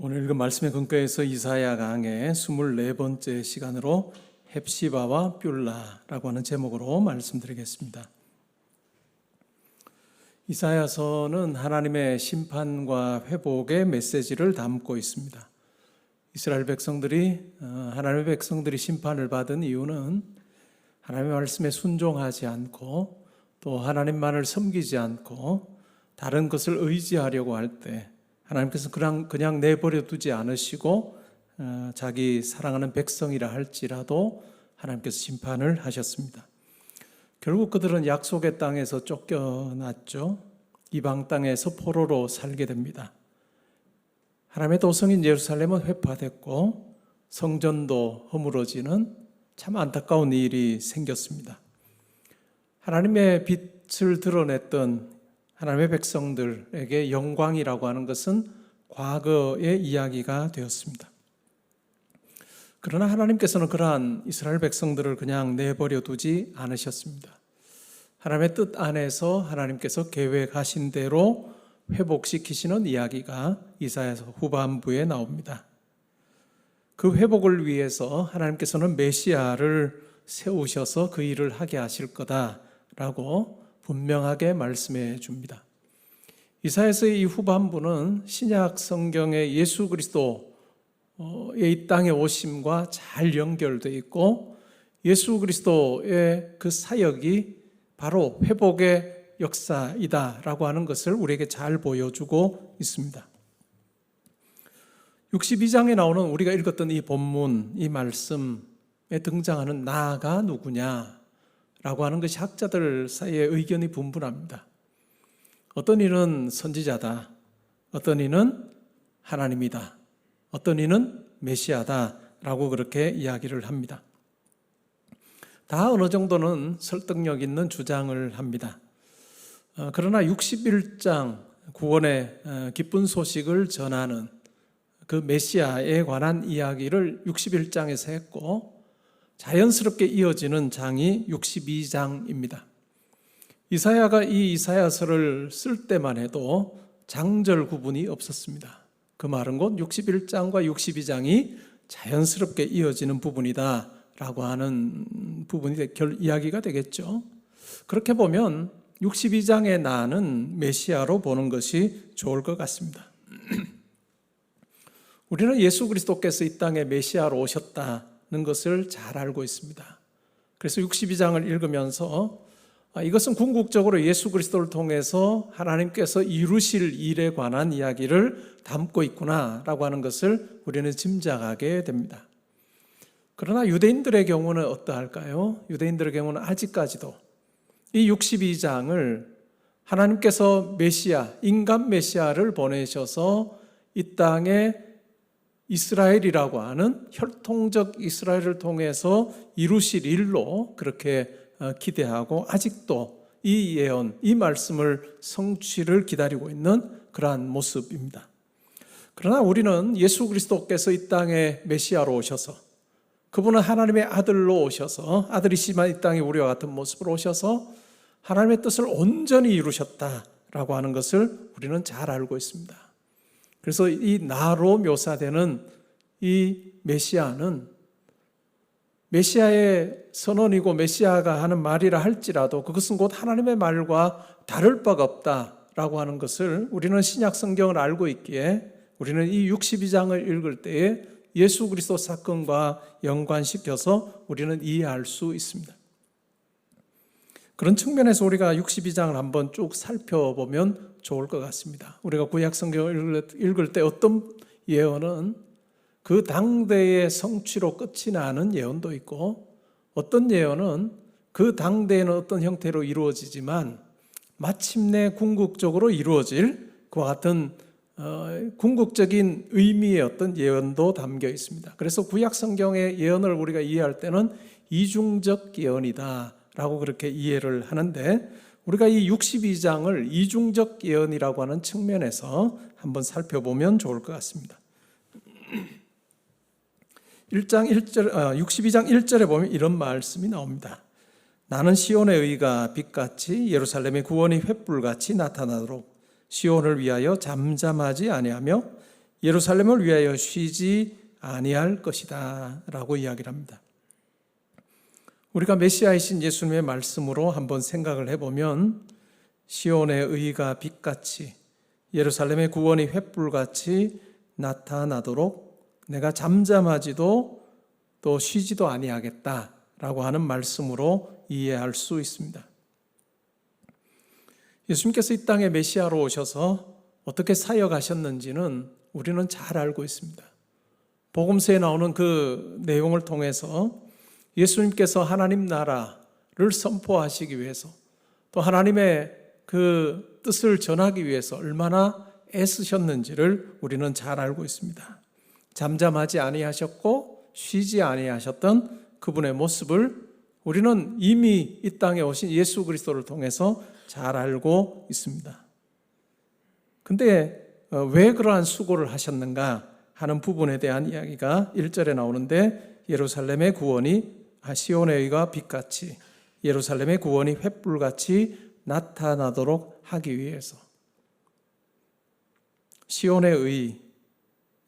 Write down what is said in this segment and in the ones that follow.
오늘 읽은 말씀의 근거에서 이사야 강의 24번째 시간으로 헵시바와 뷸라라고 하는 제목으로 말씀드리겠습니다. 이사야서는 하나님의 심판과 회복의 메시지를 담고 있습니다. 이스라엘 백성들이 하나님의 백성들이 심판을 받은 이유는 하나님의 말씀에 순종하지 않고 또 하나님만을 섬기지 않고 다른 것을 의지하려고 할 때 하나님께서 그냥 내버려 두지 않으시고 자기 사랑하는 백성이라 할지라도 하나님께서 심판을 하셨습니다. 결국 그들은 약속의 땅에서 쫓겨났죠. 이방 땅에서 포로로 살게 됩니다. 하나님의 도성인 예루살렘은 회파됐고 성전도 허물어지는 참 안타까운 일이 생겼습니다. 하나님의 빛을 드러냈던 하나님의 백성들에게 영광이라고 하는 것은 과거의 이야기가 되었습니다. 그러나 하나님께서는 그러한 이스라엘 백성들을 그냥 내버려 두지 않으셨습니다. 하나님의 뜻 안에서 하나님께서 계획하신 대로 회복시키시는 이야기가 이사야서 후반부에 나옵니다. 그 회복을 위해서 하나님께서는 메시아를 세우셔서 그 일을 하게 하실 거다라고 분명하게 말씀해 줍니다. 이사야서의 이 후반부는 신약 성경의 예수 그리스도의 이 땅에 오심과 잘 연결되어 있고 예수 그리스도의 그 사역이 바로 회복의 역사이다라고 하는 것을 우리에게 잘 보여주고 있습니다. 62장에 나오는 우리가 읽었던 이 본문, 이 말씀에 등장하는 나가 누구냐 라고 하는 것이 학자들 사이에 의견이 분분합니다. 어떤 이는 선지자다, 어떤 이는 하나님이다, 어떤 이는 메시아다 라고 그렇게 이야기를 합니다. 다 어느 정도는 설득력 있는 주장을 합니다. 그러나 61장 구원의 기쁜 소식을 전하는 그 메시아에 관한 이야기를 61장에서 했고 자연스럽게 이어지는 장이 62장입니다. 이사야가 이 이사야서를 쓸 때만 해도 장절 구분이 없었습니다. 그 말은 곧 61장과 62장이 자연스럽게 이어지는 부분이다 라고 하는 부분이 이야기가 되겠죠. 그렇게 보면 62장의 나는 메시아로 보는 것이 좋을 것 같습니다. 우리는 예수 그리스도께서 이 땅에 메시아로 오셨다는 것을 잘 알고 있습니다. 그래서 62장을 읽으면서 이것은 궁극적으로 예수 그리스도를 통해서 하나님께서 이루실 일에 관한 이야기를 담고 있구나라고 하는 것을 우리는 짐작하게 됩니다. 그러나 유대인들의 경우는 어떠할까요? 유대인들의 경우는 아직까지도 이 62장을 하나님께서 메시아, 인간 메시아를 보내셔서 이 땅에 이스라엘이라고 하는 혈통적 이스라엘을 통해서 이루실 일로 그렇게 기대하고 아직도 이 예언, 이 말씀을 성취를 기다리고 있는 그러한 모습입니다. 그러나 우리는 예수 그리스도께서 이 땅에 메시아로 오셔서 그분은 하나님의 아들로 오셔서 아들이시지만 이 땅에 우리와 같은 모습으로 오셔서 하나님의 뜻을 온전히 이루셨다라고 하는 것을 우리는 잘 알고 있습니다. 그래서 이 나로 묘사되는 이 메시아는 메시아의 선언이고 메시아가 하는 말이라 할지라도 그것은 곧 하나님의 말과 다를 바가 없다라고 하는 것을 우리는 신약 성경을 알고 있기에 우리는 이 62장을 읽을 때에 예수 그리스도 사건과 연관시켜서 우리는 이해할 수 있습니다. 그런 측면에서 우리가 62장을 한번 쭉 살펴보면 좋을 것 같습니다. 우리가 구약 성경을 읽을 때 어떤 예언은 그 당대의 성취로 끝이 나는 예언도 있고 어떤 예언은 그 당대에는 어떤 형태로 이루어지지만 마침내 궁극적으로 이루어질 그와 같은 궁극적인 의미의 어떤 예언도 담겨 있습니다. 그래서 구약 성경의 예언을 우리가 이해할 때는 이중적 예언이다 라고 그렇게 이해를 하는데 우리가 이 62장을 이중적 예언이라고 하는 측면에서 한번 살펴보면 좋을 것 같습니다. 62장 1절에 보면 이런 말씀이 나옵니다. 나는 시온의 의가 빛같이 예루살렘의 구원이 횃불같이 나타나도록 시온을 위하여 잠잠하지 아니하며 예루살렘을 위하여 쉬지 아니할 것이다 라고 이야기를 합니다. 우리가 메시아이신 예수님의 말씀으로 한번 생각을 해보면 시온의 의가 빛같이 예루살렘의 구원이 횃불같이 나타나도록 내가 잠잠하지도 또 쉬지도 아니하겠다라고 하는 말씀으로 이해할 수 있습니다. 예수님께서 이 땅에 메시아로 오셔서 어떻게 사역하셨는지는 우리는 잘 알고 있습니다. 복음서에 나오는 그 내용을 통해서 예수님께서 하나님 나라를 선포하시기 위해서 또 하나님의 그 뜻을 전하기 위해서 얼마나 애쓰셨는지를 우리는 잘 알고 있습니다. 잠잠하지 아니하셨고 쉬지 아니하셨던 그분의 모습을 우리는 이미 이 땅에 오신 예수 그리스도를 통해서 잘 알고 있습니다. 근데 왜 그러한 수고를 하셨는가 하는 부분에 대한 이야기가 1절에 나오는데 예루살렘의 구원이 시온의 의가 빛같이 예루살렘의 구원이 횃불같이 나타나도록 하기 위해서 시온의 의,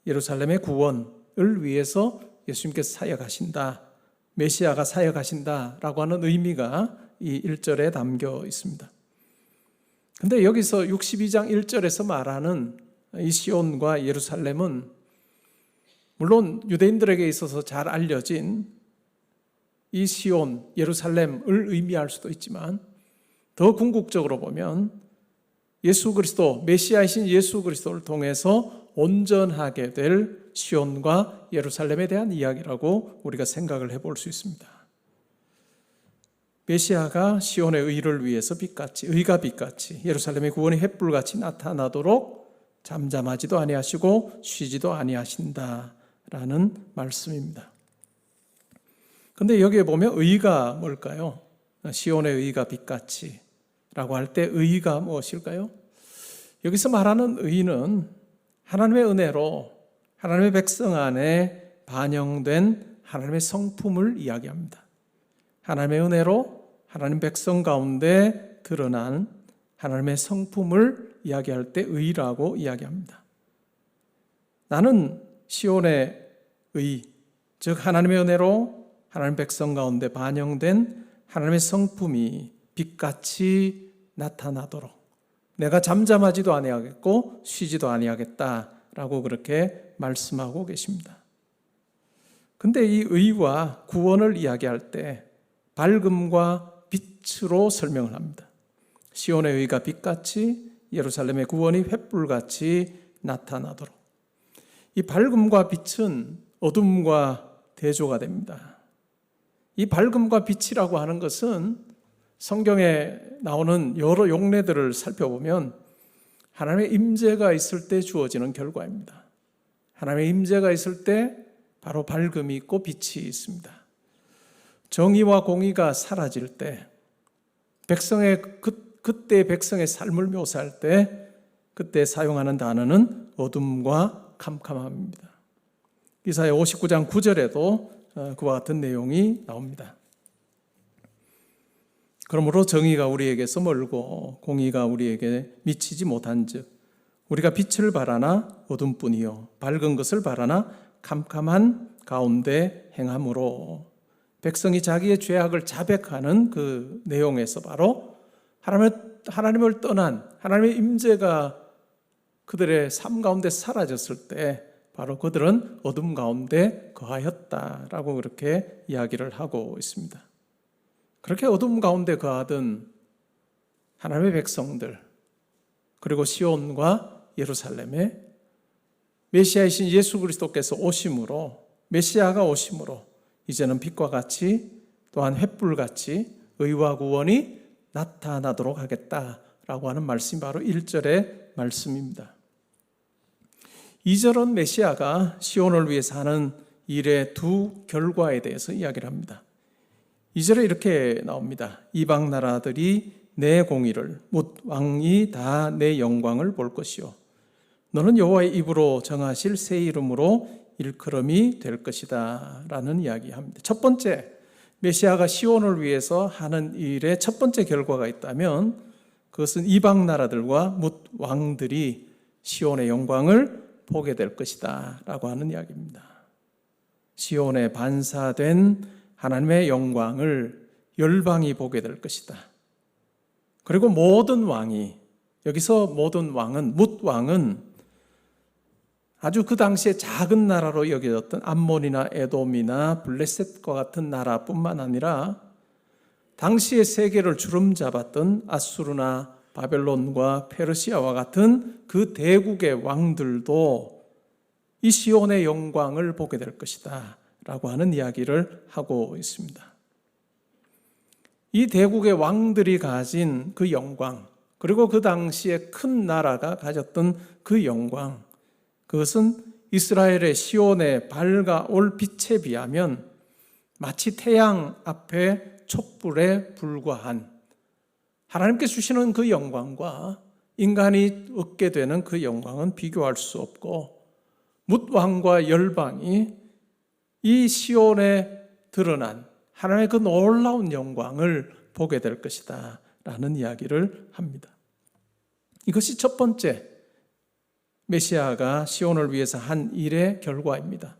예루살렘의 구원을 위해서 예수님께서 사역하신다, 메시아가 사역하신다라고 하는 의미가 이 1절에 담겨 있습니다. 근데 여기서 62장 1절에서 말하는 이 시온과 예루살렘은 물론 유대인들에게 있어서 잘 알려진 이 시온, 예루살렘을 의미할 수도 있지만 더 궁극적으로 보면 예수 그리스도, 메시아이신 예수 그리스도를 통해서 온전하게 될 시온과 예루살렘에 대한 이야기라고 우리가 생각을 해볼 수 있습니다. 메시아가 시온의 의를 위해서 빛같이, 의가 빛같이 예루살렘의 구원이 횃불같이 나타나도록 잠잠하지도 아니하시고 쉬지도 아니하신다라는 말씀입니다. 그런데 여기에 보면 의가 뭘까요? 시온의 의가 빛같이 라고 할 때 의가 무엇일까요? 여기서 말하는 의는 하나님의 은혜로 하나님의 백성 안에 반영된 하나님의 성품을 이야기합니다. 하나님의 은혜로 하나님 백성 가운데 드러난 하나님의 성품을 이야기할 때 의라고 이야기합니다. 나는 시온의 의, 즉 하나님의 은혜로 하나님 백성 가운데 반영된 하나님의 성품이 빛같이 나타나도록 내가 잠잠하지도 아니하겠고 쉬지도 아니하겠다라고 그렇게 말씀하고 계십니다. 근데 이 의와 구원을 이야기할 때 밝음과 빛으로 설명을 합니다. 시온의 의가 빛같이 예루살렘의 구원이 횃불같이 나타나도록. 이 밝음과 빛은 어둠과 대조가 됩니다. 이 밝음과 빛이라고 하는 것은 성경에 나오는 여러 용례들을 살펴보면 하나님의 임재가 있을 때 주어지는 결과입니다. 하나님의 임재가 있을 때 바로 밝음이 있고 빛이 있습니다. 정의와 공의가 사라질 때 그때 백성의 삶을 묘사할 때 그때 사용하는 단어는 어둠과 캄캄함입니다. 이사야 59장 9절에도 그와 같은 내용이 나옵니다. 그러므로 정의가 우리에게서 멀고 공의가 우리에게 미치지 못한즉 우리가 빛을 바라나 어둠뿐이요 밝은 것을 바라나 캄캄한 가운데 행함으로. 백성이 자기의 죄악을 자백하는 그 내용에서 바로 하나님을 떠난 하나님의 임재가 그들의 삶 가운데 사라졌을 때 바로 그들은 어둠 가운데 거하였다라고 그렇게 이야기를 하고 있습니다. 그렇게 어둠 가운데 거하던 하나님의 백성들, 그리고 시온과 예루살렘에 메시아이신 예수 그리스도께서 오심으로, 메시아가 오심으로 이제는 빛과 같이 또한 횃불같이 의와 구원이 나타나도록 하겠다라고 하는 말씀이 바로 1절의 말씀입니다. 2절은 메시아가 시온을 위해서 하는 일의 두 결과에 대해서 이야기를 합니다. 2절에 이렇게 나옵니다. 이방 나라들이 내 공의를 묻 왕이 다 내 영광을 볼 것이요 너는 여호와의 입으로 정하실 새 이름으로 일컬음이 될 것이다 라는 이야기합니다. 첫 번째, 메시아가 시온을 위해서 하는 일의 첫 번째 결과가 있다면 그것은 이방 나라들과 묻 왕들이 시온의 영광을 보게 될 것이다 라고 하는 이야기입니다. 시온에 반사된 하나님의 영광을 열방이 보게 될 것이다. 그리고 모든 왕이, 여기서 모든 왕은, 뭇왕은 아주 그 당시에 작은 나라로 여겨졌던 암몬이나 에돔이나 블레셋과 같은 나라뿐만 아니라 당시의 세계를 주름잡았던 아수르나 바벨론과 페르시아와 같은 그 대국의 왕들도 이 시온의 영광을 보게 될 것이다 라고 하는 이야기를 하고 있습니다. 이 대국의 왕들이 가진 그 영광, 그리고 그 당시에 큰 나라가 가졌던 그 영광, 그것은 이스라엘의 시온의 밝아올 빛에 비하면 마치 태양 앞에 촛불에 불과한, 하나님께서 주시는 그 영광과 인간이 얻게 되는 그 영광은 비교할 수 없고, 뭇왕과 열방이 이 시온에 드러난 하나님의 그 놀라운 영광을 보게 될 것이다 라는 이야기를 합니다. 이것이 첫 번째 메시아가 시온을 위해서 한 일의 결과입니다.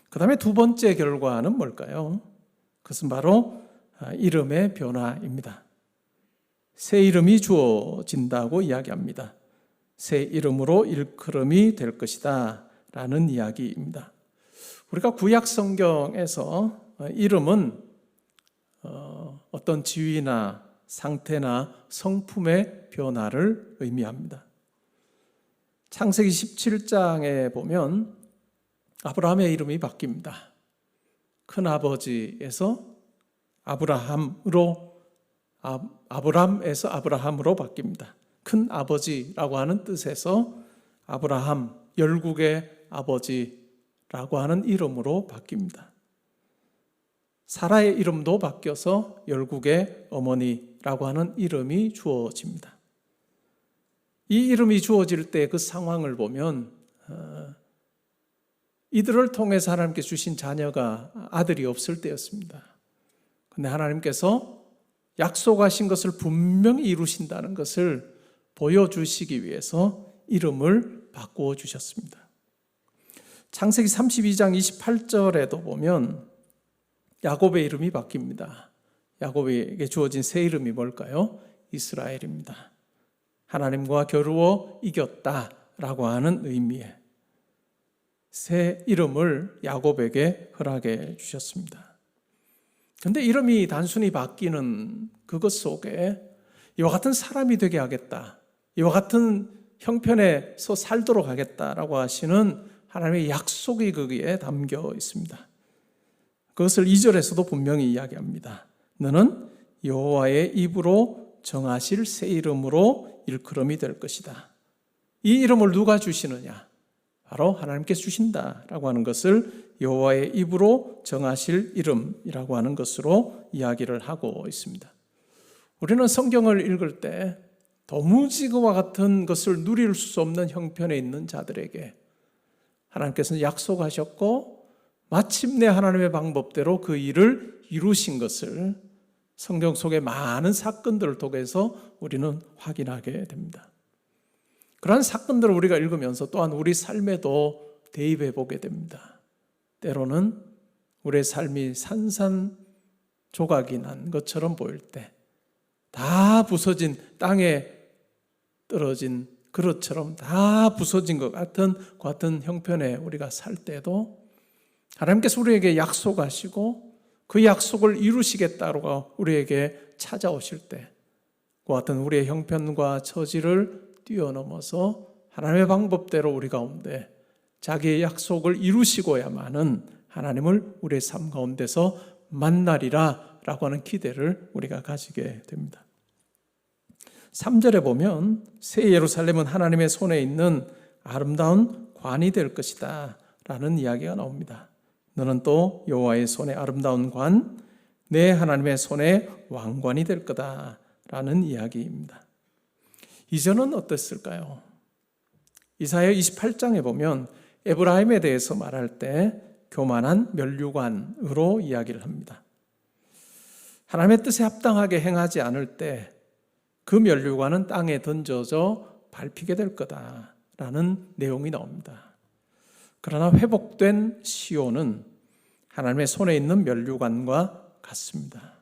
그 다음에 두 번째 결과는 뭘까요? 그것은 바로 이름의 변화입니다. 새 이름이 주어진다고 이야기합니다. 새 이름으로 일컬음이 될 것이다 라는 이야기입니다. 우리가 구약 성경에서 이름은 어떤 지위나 상태나 성품의 변화를 의미합니다. 창세기 17장에 보면 아브라함의 이름이 바뀝니다. 큰아버지에서 아브라함에서 아브라함으로 바뀝니다. 큰 아버지라고 하는 뜻에서 아브라함, 열국의 아버지라고 하는 이름으로 바뀝니다. 사라의 이름도 바뀌어서 열국의 어머니라고 하는 이름이 주어집니다. 이 이름이 주어질 때 그 상황을 보면 이들을 통해서 하나님께 주신 자녀가 아들이 없을 때였습니다. 그런데 하나님께서 약속하신 것을 분명히 이루신다는 것을 보여주시기 위해서 이름을 바꾸어 주셨습니다. 창세기 32장 28절에도 보면 야곱의 이름이 바뀝니다. 야곱에게 주어진 새 이름이 뭘까요? 이스라엘입니다. 하나님과 겨루어 이겼다라고 하는 의미의 새 이름을 야곱에게 허락해 주셨습니다. 그런데 이름이 단순히 바뀌는 그것 속에 이와 같은 사람이 되게 하겠다, 이와 같은 형편에서 살도록 하겠다라고 하시는 하나님의 약속이 거기에 담겨 있습니다. 그것을 2절에서도 분명히 이야기합니다. 너는 여호와의 입으로 정하실 새 이름으로 일컬음이 될 것이다. 이 이름을 누가 주시느냐? 바로 하나님께서 주신다라고 하는 것을 여호와의 입으로 정하실 이름이라고 하는 것으로 이야기를 하고 있습니다. 우리는 성경을 읽을 때 도무지 그와 같은 것을 누릴 수 없는 형편에 있는 자들에게 하나님께서는 약속하셨고 마침내 하나님의 방법대로 그 일을 이루신 것을 성경 속의 많은 사건들을 통해서 우리는 확인하게 됩니다. 그러한 사건들을 우리가 읽으면서 또한 우리 삶에도 대입해 보게 됩니다. 때로는 우리의 삶이 산산조각이 난 것처럼 보일 때, 다 부서진, 땅에 떨어진 그릇처럼 다 부서진 것 같은 형편에 우리가 살 때도 하나님께서 우리에게 약속하시고 그 약속을 이루시겠다고 우리에게 찾아오실 때, 그와 같은 우리의 형편과 처지를 뛰어넘어서 하나님의 방법대로 우리 가운데 자기의 약속을 이루시고야만은 하나님을 우리의 삶 가운데서 만나리라 라고 하는 기대를 우리가 가지게 됩니다. 3절에 보면 새 예루살렘은 하나님의 손에 있는 아름다운 관이 될 것이다 라는 이야기가 나옵니다. 너는 또 여호와의 손에 아름다운 관, 내 하나님의 손에 왕관이 될 거다 라는 이야기입니다. 이전은 어땠을까요? 이사야 28장에 보면 에브라임에 대해서 말할 때 교만한 면류관으로 이야기를 합니다. 하나님의 뜻에 합당하게 행하지 않을 때 그 면류관은 땅에 던져져 밟히게 될 거다 라는 내용이 나옵니다. 그러나 회복된 시온은 하나님의 손에 있는 면류관과 같습니다.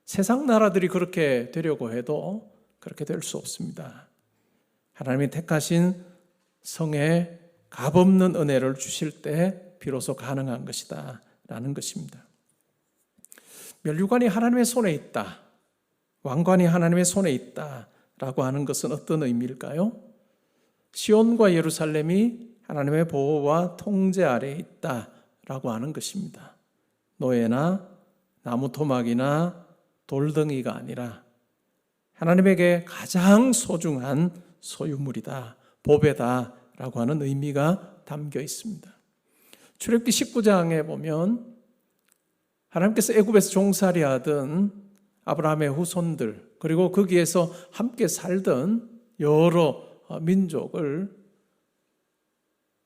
세상 나라들이 그렇게 되려고 해도 그렇게 될 수 없습니다. 하나님이 택하신 성에 값없는 은혜를 주실 때 비로소 가능한 것이다 라는 것입니다. 면류관이 하나님의 손에 있다, 왕관이 하나님의 손에 있다 라고 하는 것은 어떤 의미일까요? 시온과 예루살렘이 하나님의 보호와 통제 아래에 있다 라고 하는 것입니다. 노예나 나무 토막이나 돌덩이가 아니라 하나님에게 가장 소중한 소유물이다, 보배다 라고 하는 의미가 담겨 있습니다. 출애굽기 19장에 보면 하나님께서 애굽에서 종살이 하던 아브라함의 후손들, 그리고 거기에서 함께 살던 여러 민족을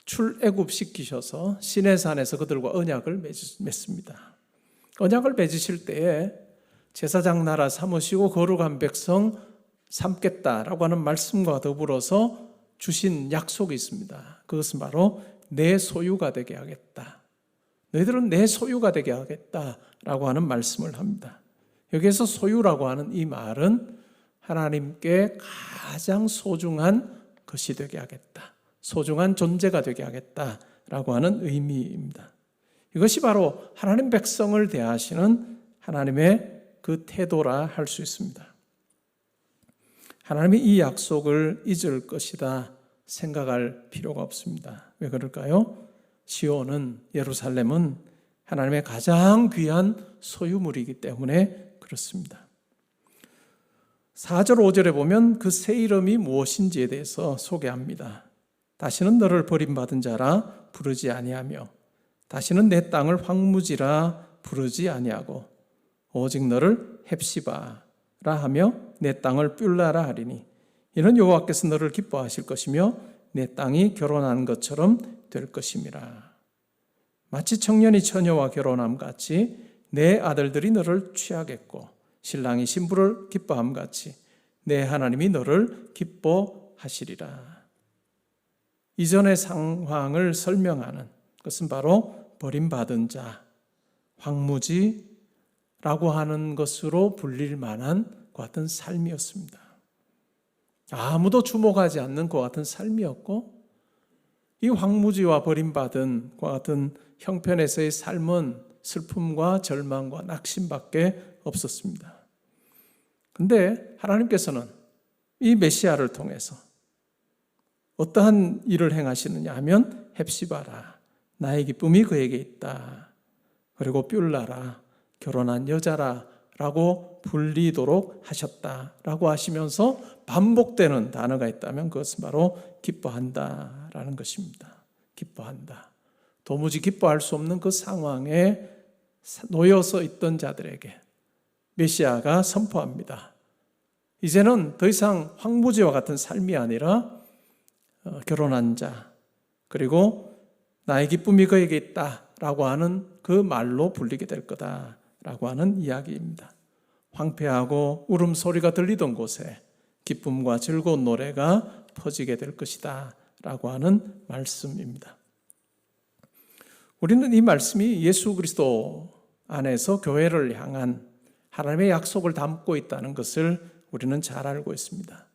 출애굽시키셔서 시내산에서 그들과 언약을 맺습니다. 언약을 맺으실 때에 제사장 나라 삼으시고 거룩한 백성 삼겠다라고 하는 말씀과 더불어서 주신 약속이 있습니다. 그것은 바로 내 소유가 되게 하겠다. 너희들은 내 소유가 되게 하겠다라고 하는 말씀을 합니다. 여기에서 소유라고 하는 이 말은 하나님께 가장 소중한 것이 되게 하겠다, 소중한 존재가 되게 하겠다라고 하는 의미입니다. 이것이 바로 하나님 백성을 대하시는 하나님의 그 태도라 할 수 있습니다. 하나님이 이 약속을 잊을 것이다 생각할 필요가 없습니다. 왜 그럴까요? 시온은, 예루살렘은 하나님의 가장 귀한 소유물이기 때문에 그렇습니다. 4절 5절에 보면 그 새 이름이 무엇인지에 대해서 소개합니다. 다시는 너를 버림받은 자라 부르지 아니하며 다시는 내 땅을 황무지라 부르지 아니하고 오직 너를 헵시바라 하며 내 땅을 뷸라라 하리니 이는 여호와께서 너를 기뻐하실 것이며 내 땅이 결혼한 것처럼 될 것임이라. 마치 청년이 처녀와 결혼함 같이 내 아들들이 너를 취하겠고 신랑이 신부를 기뻐함 같이 내 하나님이 너를 기뻐하시리라. 이전의 상황을 설명하는 것은 바로 버림받은 자, 황무지라고 하는 것으로 불릴 만한 그 같은 삶이었습니다. 아무도 주목하지 않는 그 같은 삶이었고, 이 황무지와 버림받은 그 같은 형편에서의 삶은 슬픔과 절망과 낙심밖에 없었습니다. 그런데 하나님께서는 이 메시아를 통해서 어떠한 일을 행하시느냐 하면 헵시바라, 나의 기쁨이 그에게 있다. 그리고 뷸라라, 결혼한 여자라 라고 불리도록 하셨다라고 하시면서 반복되는 단어가 있다면 그것은 바로 기뻐한다라는 것입니다. 기뻐한다. 도무지 기뻐할 수 없는 그 상황에 놓여서 있던 자들에게 메시아가 선포합니다. 이제는 더 이상 황무지와 같은 삶이 아니라 결혼한 자, 그리고 나의 기쁨이 그에게 있다라고 하는 그 말로 불리게 될 거다라고 하는 이야기입니다. 황폐하고 울음소리가 들리던 곳에 기쁨과 즐거운 노래가 퍼지게 될 것이다 라고 하는 말씀입니다. 우리는 이 말씀이 예수 그리스도 안에서 교회를 향한 하나님의 약속을 담고 있다는 것을 우리는 잘 알고 있습니다.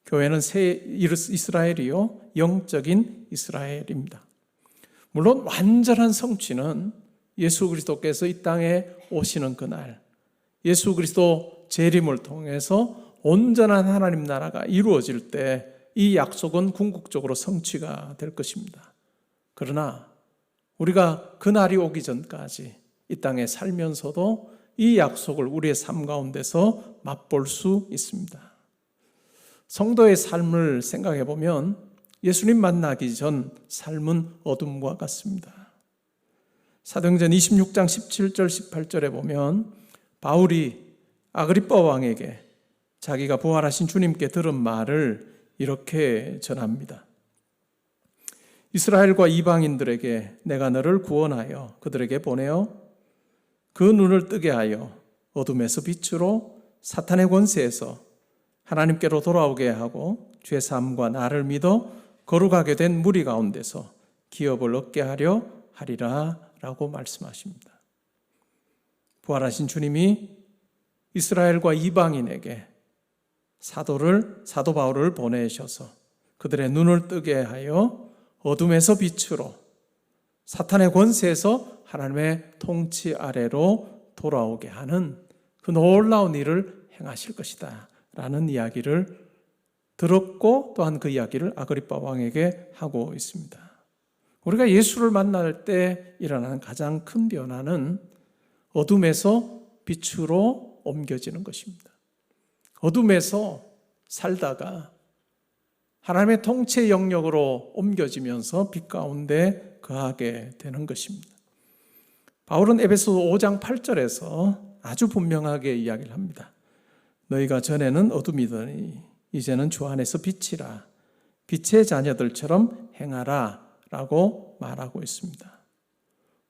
교회는 새 이스라엘이요, 영적인 이스라엘입니다. 물론 완전한 성취는 예수 그리스도께서 이 땅에 오시는 그날, 예수 그리스도 재림을 통해서 온전한 하나님 나라가 이루어질 때 이 약속은 궁극적으로 성취가 될 것입니다. 그러나 우리가 그날이 오기 전까지 이 땅에 살면서도 이 약속을 우리의 삶 가운데서 맛볼 수 있습니다. 성도의 삶을 생각해 보면 예수님 만나기 전 삶은 어둠과 같습니다. 사도행전 26장 17절 18절에 보면 바울이 아그리빠 왕에게 자기가 부활하신 주님께 들은 말을 이렇게 전합니다. 이스라엘과 이방인들에게 내가 너를 구원하여 그들에게 보내어 그 눈을 뜨게 하여 어둠에서 빛으로 사탄의 권세에서 하나님께로 돌아오게 하고 죄사함과 나를 믿어 거룩하게 된 무리 가운데서 기업을 얻게 하려 하리라 라고 말씀하십니다. 부활하신 주님이 이스라엘과 이방인에게 사도 바울을 보내셔서 그들의 눈을 뜨게 하여 어둠에서 빛으로, 사탄의 권세에서 하나님의 통치 아래로 돌아오게 하는 그 놀라운 일을 행하실 것이다 라는 이야기를 들었고, 또한 그 이야기를 아그리빠 왕에게 하고 있습니다. 우리가 예수를 만날 때 일어나는 가장 큰 변화는 어둠에서 빛으로 옮겨지는 것입니다. 어둠에서 살다가 하나님의 통치 영역으로 옮겨지면서 빛 가운데 거하게 되는 것입니다. 바울은 에베소서 5장 8절에서 아주 분명하게 이야기를 합니다. 너희가 전에는 어둠이더니 이제는 주 안에서 빛이라, 빛의 자녀들처럼 행하라 라고 말하고 있습니다.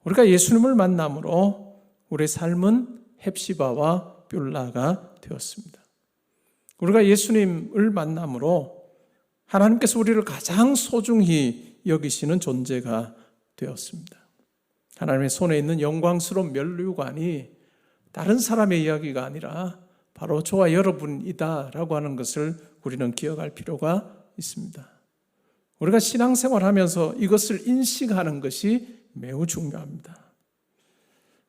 우리가 예수님을 만남으로 우리의 삶은 헵시바와 뷸라가 되었습니다. 우리가 예수님을 만남으로 하나님께서 우리를 가장 소중히 여기시는 존재가 되었습니다. 하나님의 손에 있는 영광스러운 면류관이 다른 사람의 이야기가 아니라 바로 저와 여러분이다 라고 하는 것을 우리는 기억할 필요가 있습니다. 우리가 신앙생활하면서 이것을 인식하는 것이 매우 중요합니다.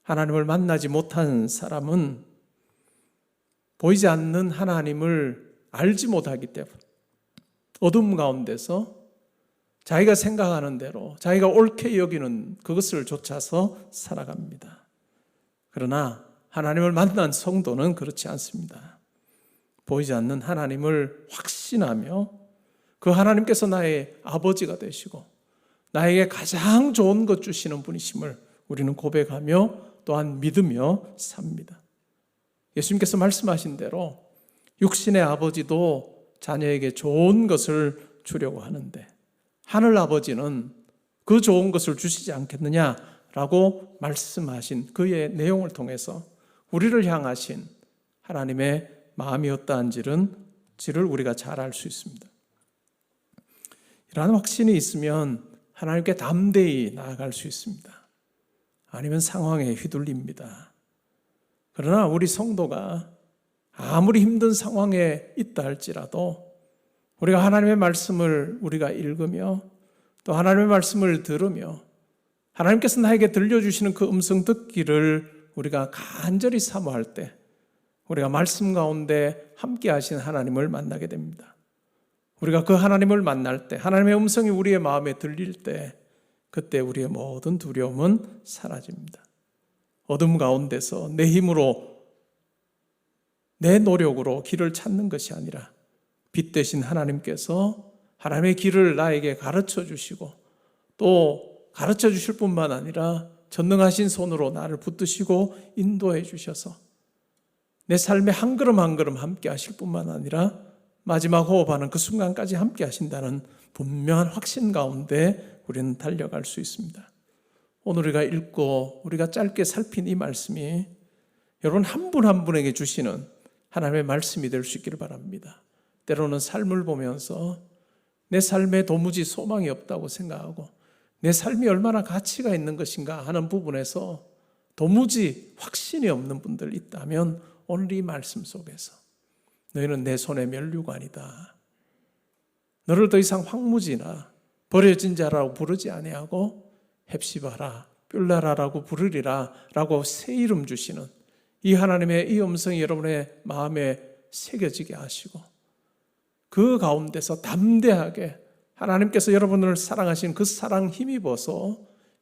하나님을 만나지 못한 사람은 보이지 않는 하나님을 알지 못하기 때문에 어둠 가운데서 자기가 생각하는 대로 자기가 옳게 여기는 그것을 좇아서 살아갑니다. 그러나 하나님을 만난 성도는 그렇지 않습니다. 보이지 않는 하나님을 확신하며 그 하나님께서 나의 아버지가 되시고 나에게 가장 좋은 것 주시는 분이심을 우리는 고백하며 또한 믿으며 삽니다. 예수님께서 말씀하신 대로 육신의 아버지도 자녀에게 좋은 것을 주려고 하는데 하늘 아버지는 그 좋은 것을 주시지 않겠느냐라고 말씀하신 그의 내용을 통해서 우리를 향하신 하나님의 마음이었다는지를 우리가 잘 알 수 있습니다. 이러한 확신이 있으면 하나님께 담대히 나아갈 수 있습니다. 아니면 상황에 휘둘립니다. 그러나 우리 성도가 아무리 힘든 상황에 있다 할지라도 우리가 하나님의 말씀을 우리가 읽으며 또 하나님의 말씀을 들으며 하나님께서 나에게 들려주시는 그 음성 듣기를 우리가 간절히 사모할 때 우리가 말씀 가운데 함께 하신 하나님을 만나게 됩니다. 우리가 그 하나님을 만날 때, 하나님의 음성이 우리의 마음에 들릴 때 그때 우리의 모든 두려움은 사라집니다. 어둠 가운데서 내 힘으로, 내 노력으로 길을 찾는 것이 아니라 빛 대신 하나님께서 하나님의 길을 나에게 가르쳐 주시고 또 가르쳐 주실 뿐만 아니라 전능하신 손으로 나를 붙드시고 인도해 주셔서 내 삶에 한 걸음 한 걸음 함께 하실 뿐만 아니라 마지막 호흡하는 그 순간까지 함께 하신다는 분명한 확신 가운데 우리는 달려갈 수 있습니다. 오늘 우리가 읽고 우리가 짧게 살핀 이 말씀이 여러분 한 분 한 분에게 주시는 하나님의 말씀이 될 수 있기를 바랍니다. 때로는 삶을 보면서 내 삶에 도무지 소망이 없다고 생각하고 내 삶이 얼마나 가치가 있는 것인가 하는 부분에서 도무지 확신이 없는 분들 있다면 오늘 이 말씀 속에서 너희는 내 손의 면류관이다. 너를 더 이상 황무지나 버려진 자라고 부르지 아니하고 헵시바라, 뷸라라라고 부르리라 라고 새 이름 주시는 이 하나님의 이 음성이 여러분의 마음에 새겨지게 하시고 그 가운데서 담대하게 하나님께서 여러분을 사랑하신 그 사랑 힘입어서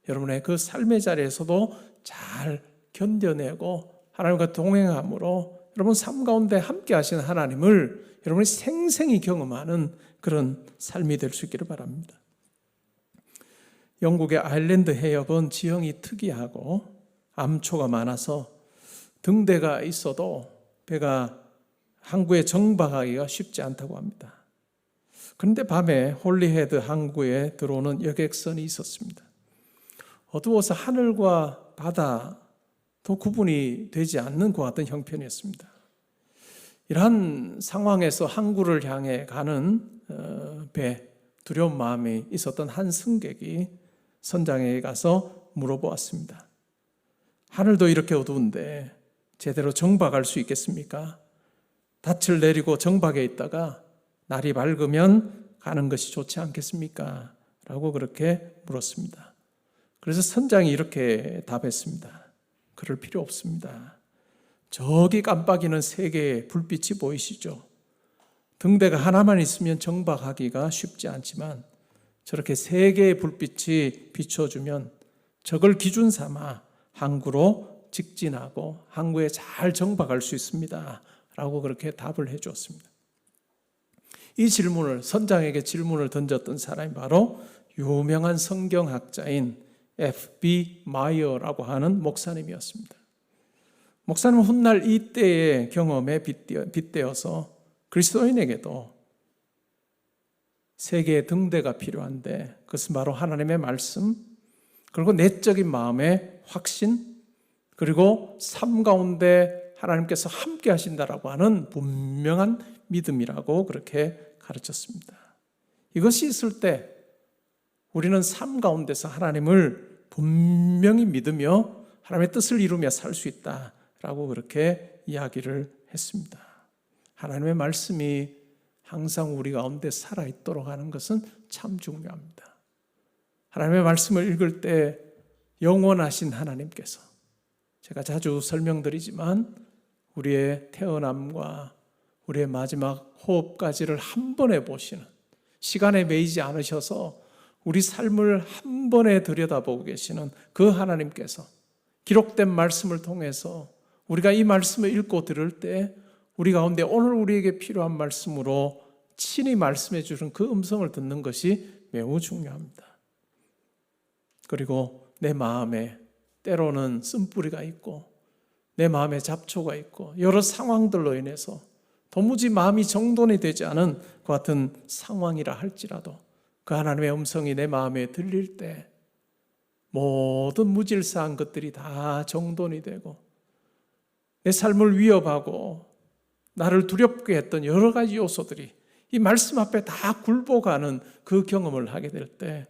여러분의 그 삶의 자리에서도 잘 견뎌내고 하나님과 동행함으로 여러분 삶 가운데 함께 하시는 하나님을 여러분이 생생히 경험하는 그런 삶이 될 수 있기를 바랍니다. 영국의 아일랜드 해협은 지형이 특이하고 암초가 많아서 등대가 있어도 배가 항구에 정박하기가 쉽지 않다고 합니다. 그런데 밤에 홀리헤드 항구에 들어오는 여객선이 있었습니다. 어두워서 하늘과 바다도 구분이 되지 않는 것 같은 형편이었습니다. 이러한 상황에서 항구를 향해 가는 배, 두려운 마음이 있었던 한 승객이 선장에게 가서 물어보았습니다. 하늘도 이렇게 어두운데 제대로 정박할 수 있겠습니까? 닻을 내리고 정박에 있다가 날이 밝으면 가는 것이 좋지 않겠습니까? 라고 그렇게 물었습니다. 그래서 선장이 이렇게 답했습니다. 그럴 필요 없습니다. 저기 깜빡이는 3개의 불빛이 보이시죠? 등대가 하나만 있으면 정박하기가 쉽지 않지만 저렇게 3개의 불빛이 비춰주면 저걸 기준 삼아 항구로 직진하고 항구에 잘 정박할 수 있습니다. 라고 그렇게 답을 해 주었습니다. 이 질문을, 선장에게 질문을 던졌던 사람이 바로 유명한 성경학자인 F.B. 마이어라고 하는 목사님이었습니다. 목사님은 훗날 이때의 경험에 빗대어서 그리스도인에게도 3개의 등대가 필요한데 그것은 바로 하나님의 말씀, 그리고 내적인 마음의 확신, 그리고 삶 가운데 하나님께서 함께 하신다라고 하는 분명한 믿음이라고 그렇게 가르쳤습니다. 이것이 있을 때 우리는 삶 가운데서 하나님을 분명히 믿으며 하나님의 뜻을 이루며 살 수 있다라고 그렇게 이야기를 했습니다. 하나님의 말씀이 항상 우리 가운데 살아있도록 하는 것은 참 중요합니다. 하나님의 말씀을 읽을 때 영원하신 하나님께서, 제가 자주 설명드리지만 우리의 태어남과 우리의 마지막 호흡까지를 한 번에 보시는, 시간에 매이지 않으셔서 우리 삶을 한 번에 들여다보고 계시는 그 하나님께서 기록된 말씀을 통해서 우리가 이 말씀을 읽고 들을 때 우리 가운데 오늘 우리에게 필요한 말씀으로 친히 말씀해 주는 그 음성을 듣는 것이 매우 중요합니다. 그리고 내 마음에 때로는 쓴뿌리가 있고 내 마음에 잡초가 있고 여러 상황들로 인해서 도무지 마음이 정돈이 되지 않은 그 같은 상황이라 할지라도 그 하나님의 음성이 내 마음에 들릴 때 모든 무질서한 것들이 다 정돈이 되고 내 삶을 위협하고 나를 두렵게 했던 여러 가지 요소들이 이 말씀 앞에 다 굴복하는 그 경험을 하게 될 때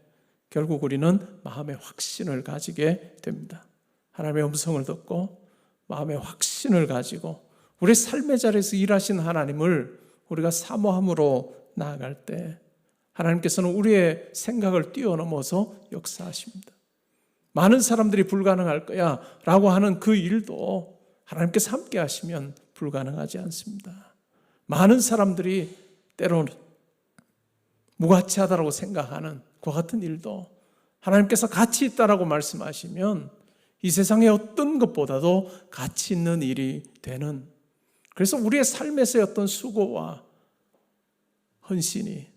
결국 우리는 마음의 확신을 가지게 됩니다. 하나님의 음성을 듣고 마음의 확신을 가지고 우리 삶의 자리에서 일하신 하나님을 우리가 사모함으로 나아갈 때 하나님께서는 우리의 생각을 뛰어넘어서 역사하십니다. 많은 사람들이 불가능할 거야 라고 하는 그 일도 하나님께서 함께 하시면 불가능하지 않습니다. 많은 사람들이 때로는 무가치하다고 생각하는 그 같은 일도 하나님께서 가치 있다라고 말씀하시면 이 세상의 어떤 것보다도 가치 있는 일이 되는, 그래서 우리의 삶에서의 어떤 수고와 헌신이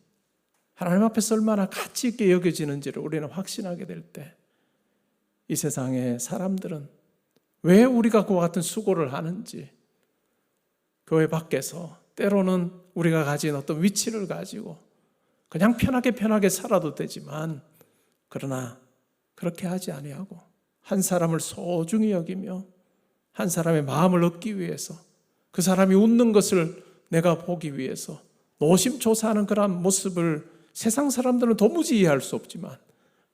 하나님 앞에서 얼마나 가치 있게 여겨지는지를 우리는 확신하게 될 때 이 세상의 사람들은 왜 우리가 그와 같은 수고를 하는지, 교회 밖에서 때로는 우리가 가진 어떤 위치를 가지고 그냥 편하게 살아도 되지만 그러나 그렇게 하지 아니하고 한 사람을 소중히 여기며 한 사람의 마음을 얻기 위해서 그 사람이 웃는 것을 내가 보기 위해서 노심초사하는 그런 모습을 세상 사람들은 도무지 이해할 수 없지만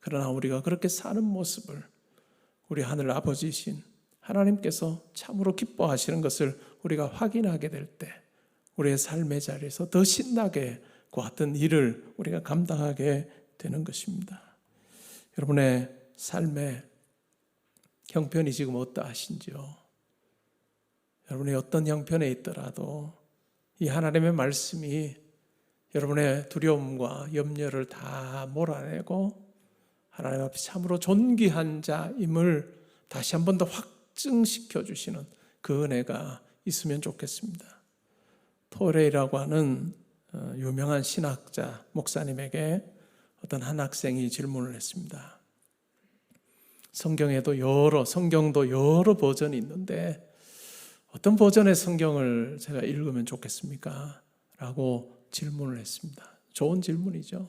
그러나 우리가 그렇게 사는 모습을 우리 하늘 아버지이신 하나님께서 참으로 기뻐하시는 것을 우리가 확인하게 될 때 우리의 삶의 자리에서 더 신나게 그 같은 일을 우리가 감당하게 되는 것입니다. 여러분의 삶의 형편이 지금 어떠하신지요? 여러분이 어떤 형편에 있더라도 이 하나님의 말씀이 여러분의 두려움과 염려를 다 몰아내고 하나님 앞에 참으로 존귀한 자임을 다시 한 번 더 확증시켜 주시는 그 은혜가 있으면 좋겠습니다. 토레이라고 하는 유명한 신학자 목사님에게 어떤 한 학생이 질문을 했습니다. 성경도 여러 버전이 있는데 어떤 버전의 성경을 제가 읽으면 좋겠습니까? 라고 질문을 했습니다. 좋은 질문이죠.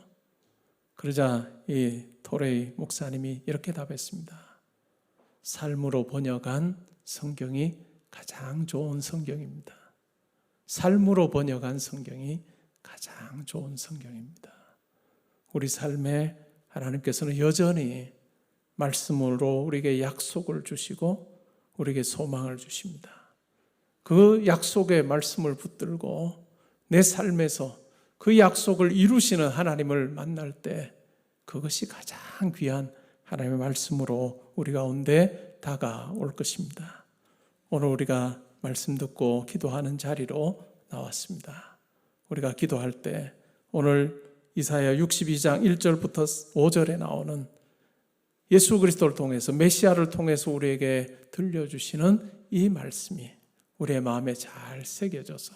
그러자 이 토레이 목사님이 이렇게 답했습니다. 삶으로 번역한 성경이 가장 좋은 성경입니다. 삶으로 번역한 성경이 가장 좋은 성경입니다. 우리 삶에 하나님께서는 여전히 말씀으로 우리에게 약속을 주시고 우리에게 소망을 주십니다. 그 약속의 말씀을 붙들고 내 삶에서 그 약속을 이루시는 하나님을 만날 때 그것이 가장 귀한 하나님의 말씀으로 우리 가운데 다가올 것입니다. 오늘 우리가 말씀 듣고 기도하는 자리로 나왔습니다. 우리가 기도할 때 오늘 이사야 62장 1절부터 5절에 나오는 예수 그리스도를 통해서 메시아를 통해서 우리에게 들려주시는 이 말씀이 우리의 마음에 잘 새겨져서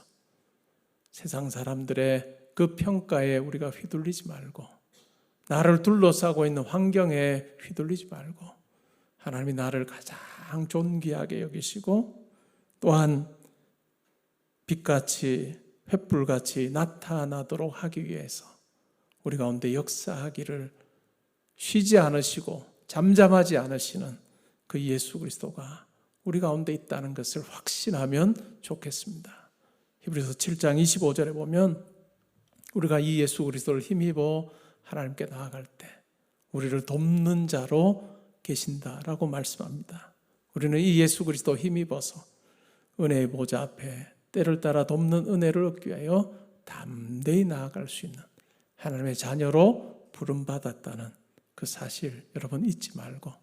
세상 사람들의 그 평가에 우리가 휘둘리지 말고 나를 둘러싸고 있는 환경에 휘둘리지 말고 하나님이 나를 가장 존귀하게 여기시고 또한 빛같이 횃불같이 나타나도록 하기 위해서 우리 가운데 역사하기를 쉬지 않으시고 잠잠하지 않으시는 그 예수 그리스도가 우리 가운데 있다는 것을 확신하면 좋겠습니다. 히브리서 7장 25절에 보면 우리가 이 예수 그리스도를 힘입어 하나님께 나아갈 때 우리를 돕는 자로 계신다라고 말씀합니다. 우리는 이 예수 그리스도 힘입어서 은혜의 보좌 앞에 때를 따라 돕는 은혜를 얻기 위하여 담대히 나아갈 수 있는 하나님의 자녀로 부름받았다는 그 사실 여러분 잊지 말고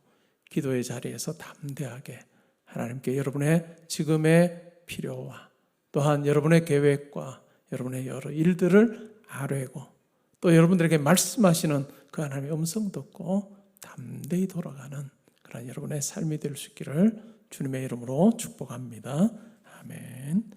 기도의 자리에서 담대하게 하나님께 여러분의 지금의 필요와 또한 여러분의 계획과 여러분의 여러 일들을 아뢰고 또 여러분들에게 말씀하시는 그 하나님의 음성 듣고 담대히 돌아가는 그런 여러분의 삶이 될 수 있기를 주님의 이름으로 축복합니다. 아멘.